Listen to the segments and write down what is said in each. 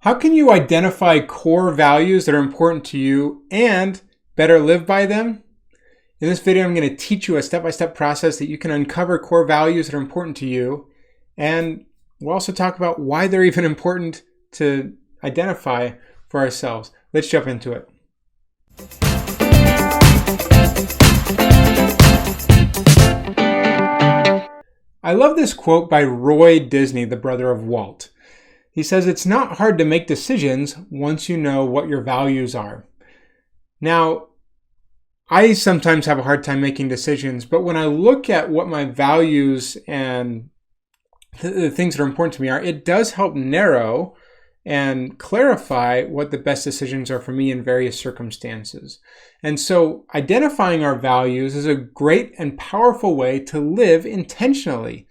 How can you identify core values that are important to you and better live by them? In this video, I'm going to teach you a step-by-step process that you can uncover core values that are important to you. And we'll also talk about why they're even important to identify for ourselves. Let's jump into it. I love this quote by Roy Disney, the brother of Walt. He says, "It's not hard to make decisions once you know what your values are." Now, I sometimes have a hard time making decisions, but when I look at what my values and the things that are important to me are, it does help narrow and clarify what the best decisions are for me in various circumstances. And so identifying our values is a great and powerful way to live intentionally.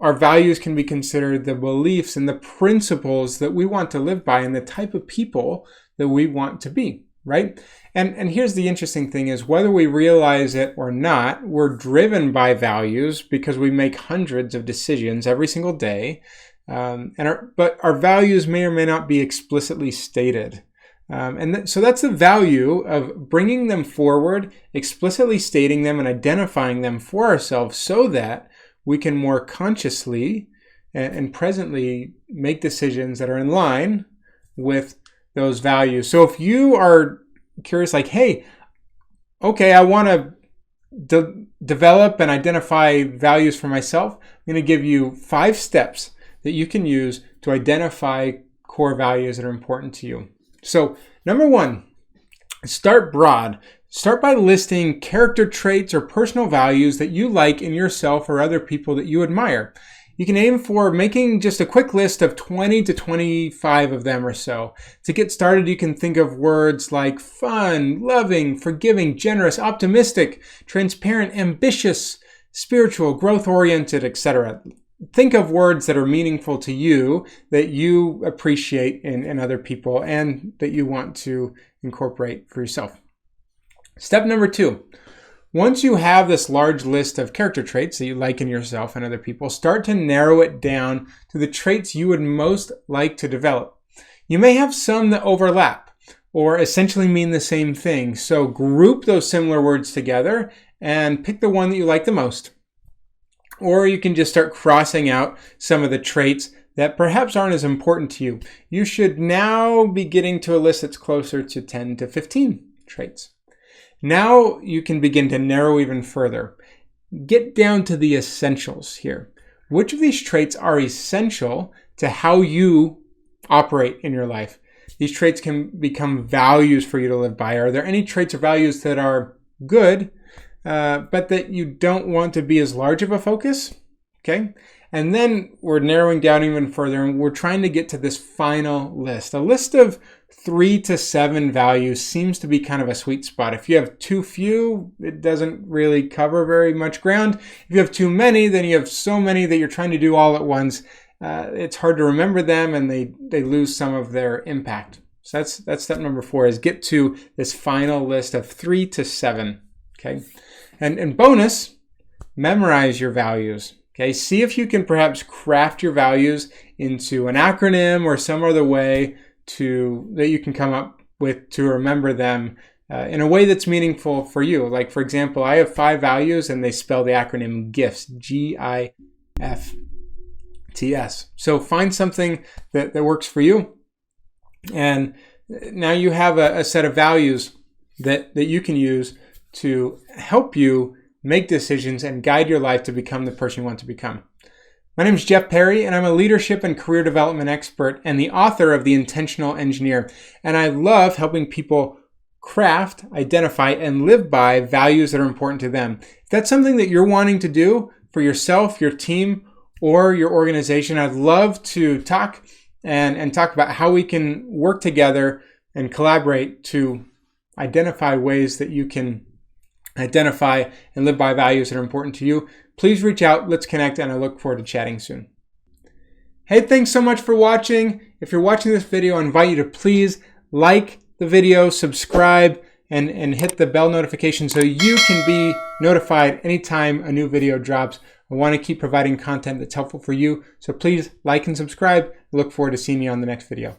Our values can be considered the beliefs and the principles that we want to live by and the type of people that we want to be, right? And here's the interesting thing is whether we realize it or not, we're driven by values because we make hundreds of decisions every single day. But our values may or may not be explicitly stated. So that's the value of bringing them forward, explicitly stating them and identifying them for ourselves so that we can more consciously and presently make decisions that are in line with those values. So if you are curious, like, hey, okay, I want to develop and identify values for myself, I'm going to give you 5 steps that you can use to identify core values that are important to you. So number 1, start broad. Start by listing character traits or personal values that you like in yourself or other people that you admire. You can aim for making just a quick list of 20 to 25 of them or so. To get started, you can think of words like fun, loving, forgiving, generous, optimistic, transparent, ambitious, spiritual, growth-oriented, etc. Think of words that are meaningful to you, that you appreciate in other people, and that you want to incorporate for yourself. Step number 2. Once you have this large list of character traits that you like in yourself and other people, start to narrow it down to the traits you would most like to develop. You may have some that overlap or essentially mean the same thing. So group those similar words together and pick the one that you like the most. Or you can just start crossing out some of the traits that perhaps aren't as important to you. You should now be getting to a list that's closer to 10 to 15 traits. Now you can begin to narrow even further. Get down to the essentials here. Which of these traits are essential to how you operate in your life? These traits can become values for you to live by. Are there any traits or values that are good, but that you don't want to be as large of a focus? Okay. And then we're narrowing down even further and we're trying to get to this final list. A list of 3 to 7 values seems to be kind of a sweet spot. If you have too few, it doesn't really cover very much ground. If you have too many, then you have so many that you're trying to do all at once. It's hard to remember them and they lose some of their impact. So that's step number 4 is get to this final list of 3 to 7. Okay. And bonus, memorize your values. Okay, see if you can perhaps craft your values into an acronym or some other way that you can come up with to remember them in a way that's meaningful for you. Like, for example, I have 5 values and they spell the acronym GIFTS, GIFTS. So find something that works for you. And now you have a set of values that you can use to help you make decisions and guide your life to become the person you want to become. My name is Jeff Perry, and I'm a leadership and career development expert and the author of The Intentional Engineer. And I love helping people craft, identify, and live by values that are important to them. If that's something that you're wanting to do for yourself, your team, or your organization, I'd love to talk and talk about how we can work together and collaborate to identify ways that you can identify and live by values that are important to you. Please reach out, let's connect, and I look forward to chatting soon. Hey, thanks so much for watching. If you're watching this video, I invite you to please like the video, subscribe, and hit the bell notification so you can be notified anytime a new video drops. I want to keep providing content that's helpful for you, so please like and subscribe. I look forward to seeing you on the next video.